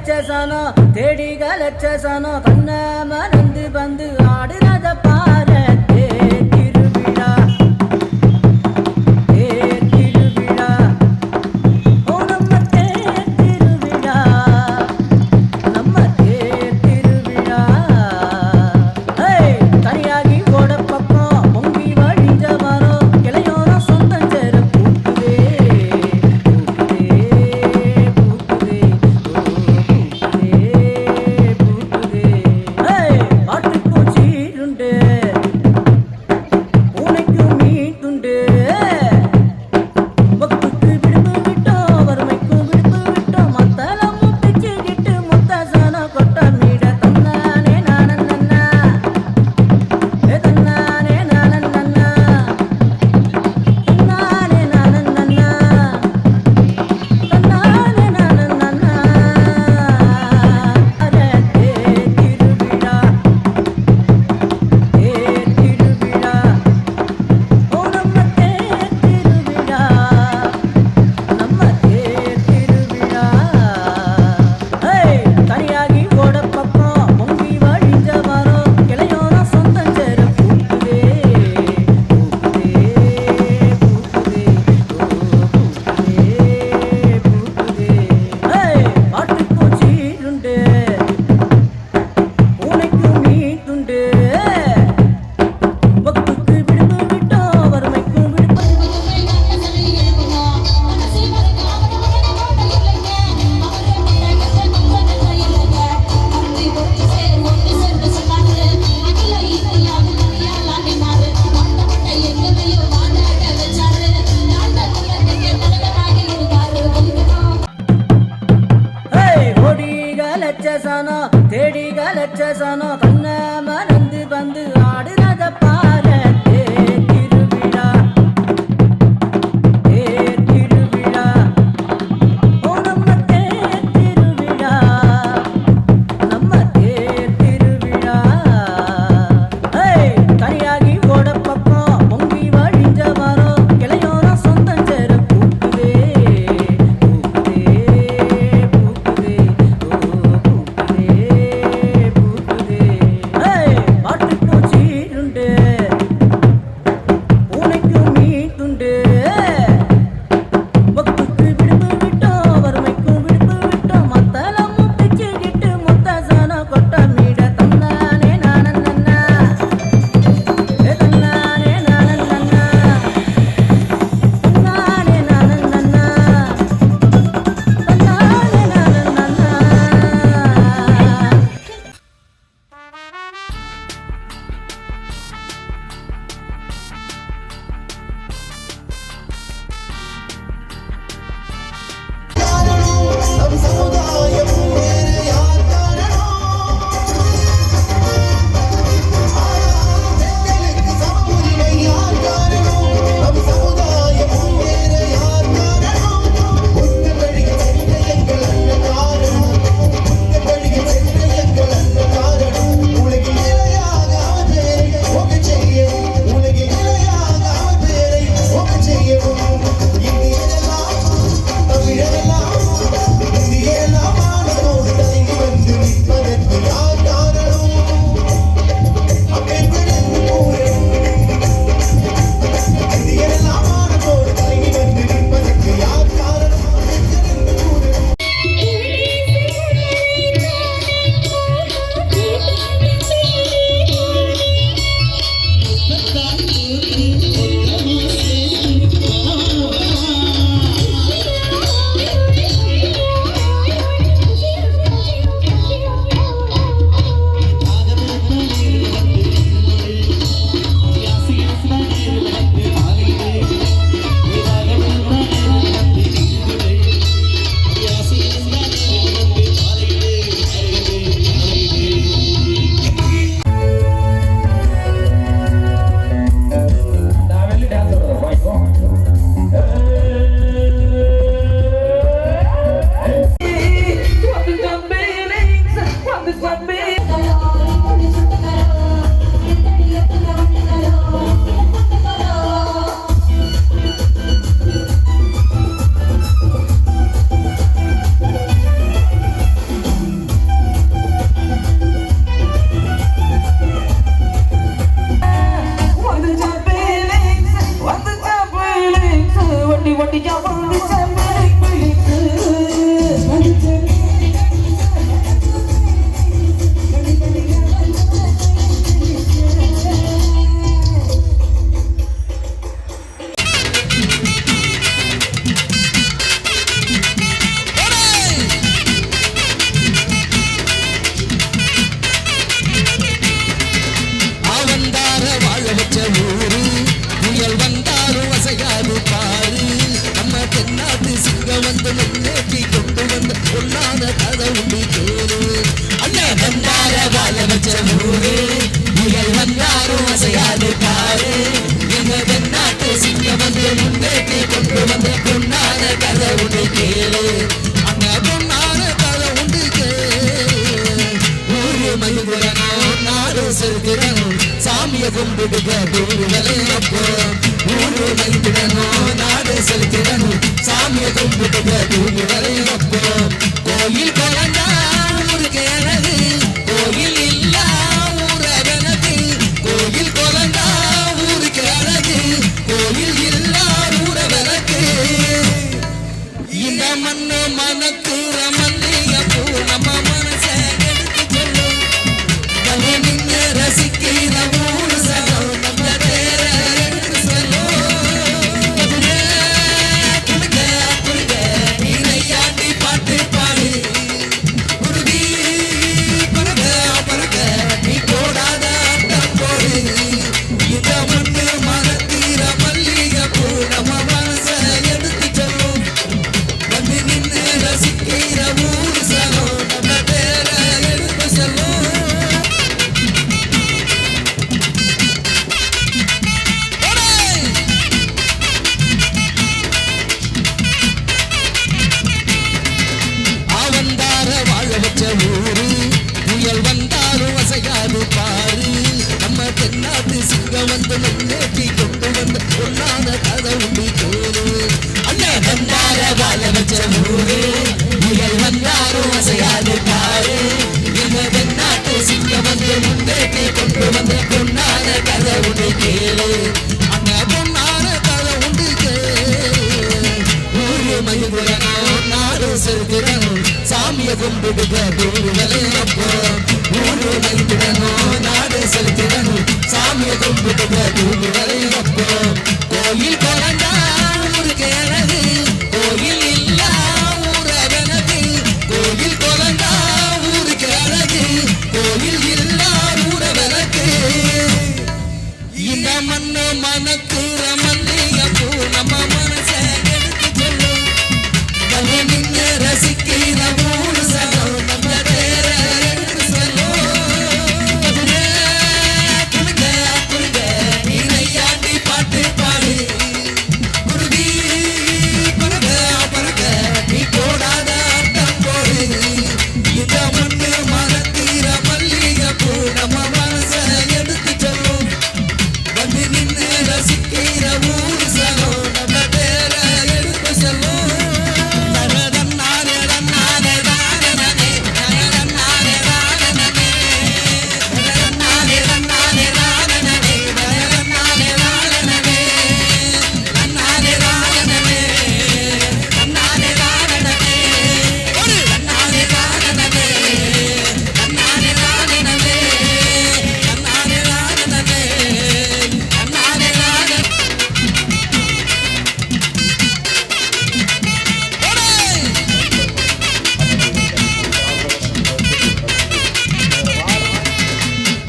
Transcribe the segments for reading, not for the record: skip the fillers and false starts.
லட்சசனோ தேடி கலட்சசனோ கண்ண மறந்து வந்து ஆடுறத பாரு திருவிழா திருவிழா ஓ நம்ம திருவிழா நம்ம திருவிழா தனியாகி ஓட பக்கம் பொங்கி வழிஞ்ச மரம் கிளையோரம் சொந்தம் சேர பூக்குதே லட்சசனோ தேடி கலட்சசனோ கண்ண மறந்து வந்து ஆடுறத பாரு திருவிழா திருவிழா ஓ நம்ம திருவிழா நம்ம திருவிழா தனியாகி ஓட பக்கம் பொங்கி வழிஞ்ச மரம் கிளையோரம் சொந்தம் சேர பூக்குதே பூக்குதே சாமியை கும்பிடுக தூருகளே அப்போ ஊரு மைத்திடணும் நாடு செலுத்திடணும் சாமியை கும்பிடுக தூருகளே அப்போ கோயில் குழந்தா ஊருக்கு எனது கோயில் இல்ல ஊரவனது கோயில் குழந்தா ஊருக்கு அழகு கோயில் இல்ல ஊரவனக்கு இந்த மண்ணு மனக்குற மல்லிய பூ நம்ம மனச எடுத்து சொல்லும் தலை நின்று ரசிக்கிற ஊரு சகம் நம்ம பேர எடுத்து சொல்லும் குடுக்க குடுக்க நீரையாட்டி பாட்டு பாடு குருவி பறக்க பறக்க நீ போடாத ஆட்டம் போடு இந்த மண்ணு மனத்தீர மல்லிய பூ நம்ம மனச எடுத்து சொல்லும் வந்து நின்று ரசிக்கிற ஊரு சகம் நம்ம பேர எடுத்து சொல்லும் அவந்தார வாழ வச்ச ஊரு புயல் வந்தாலும் அசையாது பாரு நம்ம தென்னாட்டு சிங்கம் வந்து முன்னேற்றி கொண்டு வந்து பொன்னான கதை உண்டு போரு அண்ணன் வந்தார வாழ வச்ச ஊரு புயல் வந்தாலும் அசையாது பாரு நம்ம தென்னாட்டு சிங்கம் வந்து முன்னேற்றி கொண்டு வந்து பொன்னான கதை உண்டு கேளு அண்ணன் பொன்னான கதை உண்டு கேளு ஊரு மயிலுடனும் நாடு செலுத்திடணும் சாமியை கும்பிடுக தூருகளே அப்போ ஊரு மைத்திடணும் நாடு செலுத்திடணும் சாமியை கும்பிடுக தூருகளே அப்போ கோயில் குழந்தா ஊருக்கு அழகு கோயில் இல்ல ஊரவனது கோயில் குழந்தா ஊருக்கு அழகு கோயில் இல்ல ஊரவனக்கு இந்த மண்ணு மனக்குற மல்லிய பூ நம்ம மனச எடுத்து சொல்லும் தலை நின்று ரசிக்கிற ஊரு சகம் நம்ம பேர எடுத்து சொல்லும் குடுக்க குடுக்க நீரையாட்டி பாட்டு பாடு குருவி பறக்க பறக்க நீ போடாத ஆட்டம் போடு இந்த மண்ணு மனத்தீர மல்லிய பூ நம்ம மனச எடுத்து சொல்லும் வந்து நின்று ரசிக்கிற ஊரு சகம் நம்ம பேர எடுத்து சொல்லும்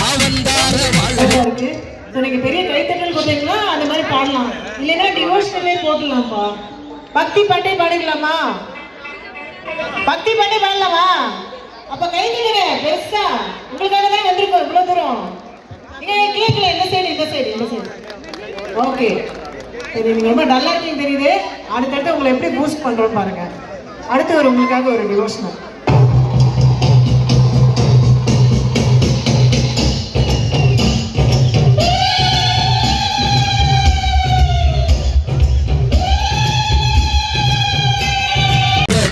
அவந்தார வாழ இருக்கு. So, நீங்க பெரிய கைத்தட்டல் கொடுத்தீங்களா அந்த மாதிரி பாடலாம் இல்லைன்னா டிவோஷனலே போடலாம்ப்பா பக்தி பாட்டே பாடிக்கலாமா பக்தி பாட்டே பாடலாமா அப்ப கை தட்டுங்க பெருசா உங்களுக்காக தான் வந்திருக்கோம் இவ்வளவு தூரம் நீங்க கேட்கல இந்த சைடு இந்த சைடு இந்த சைடு ஓகே சரி நீங்க ரொம்ப நல்லா இருக்கீங்க தெரியுது அடுத்தடுத்து உங்களை எப்படி பூஸ்ட் பண்றோம் பாருங்க அடுத்து ஒரு உங்களுக்காக ஒரு டிவோஷனல்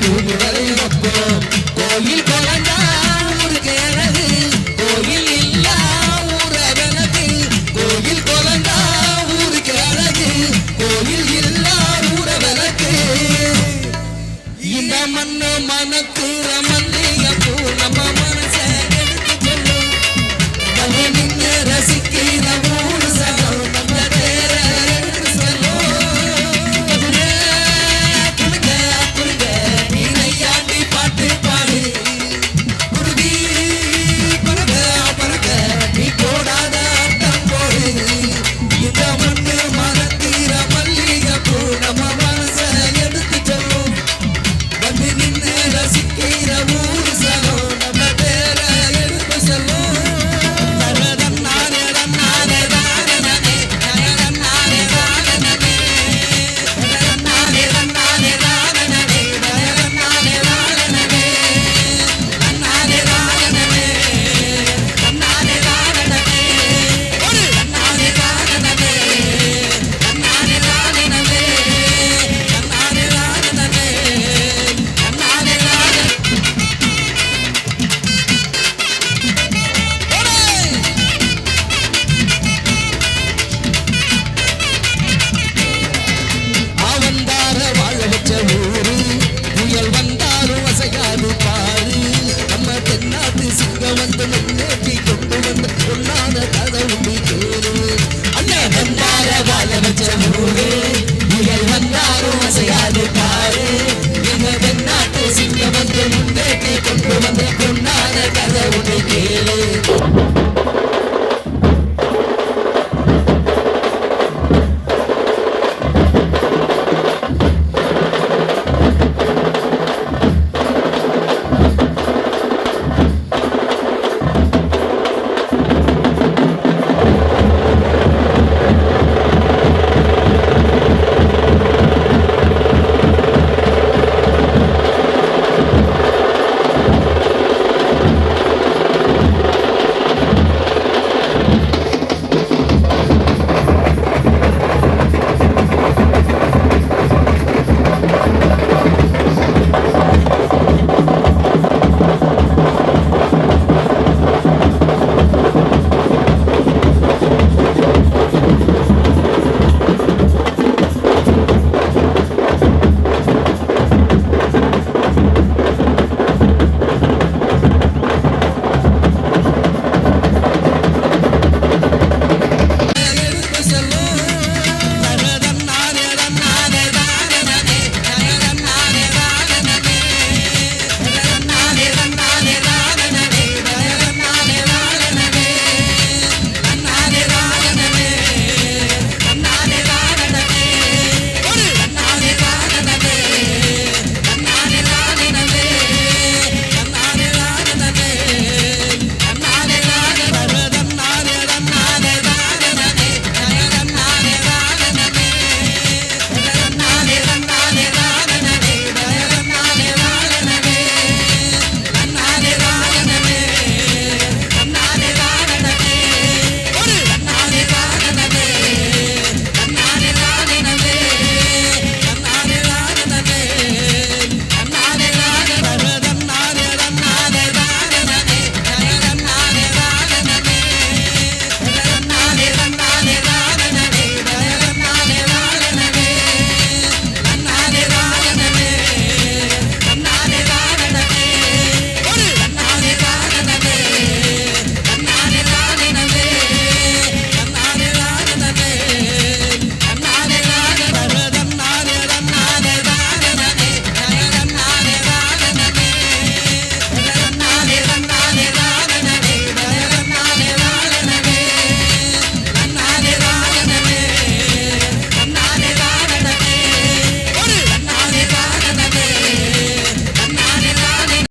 தூருகளே அப்போ கோயில் குழந்தா ஊருக்கு அழகு கோயில் இல்ல ஊரவனது கோயில் குழந்தா ஊருக்கு அழகு கோயில் இல்ல ஊரவனக்கு இந்த மண்ணு மனக்குற மல்லிய பூ நம்ம மனச எடுத்து சொல்லும் தலை நின்று ரசிக்கிற ஊரு சகம் நம்ம பேர எடுத்து சொல்லும் குடுக்க குடுக்க நீரையாட்டி பாட்டு பாடு குருவி பறக்க பறக்க நீ போடாத ஆட்டம் போடு இந்த மண்ணு மனத்தீர மல்லிய பூ நம்ம மனச எடுத்து சொல்லும் வந்து நின்று ரசிக்கிற ஊரு சகம் நம்ம பேர வந்து நின்று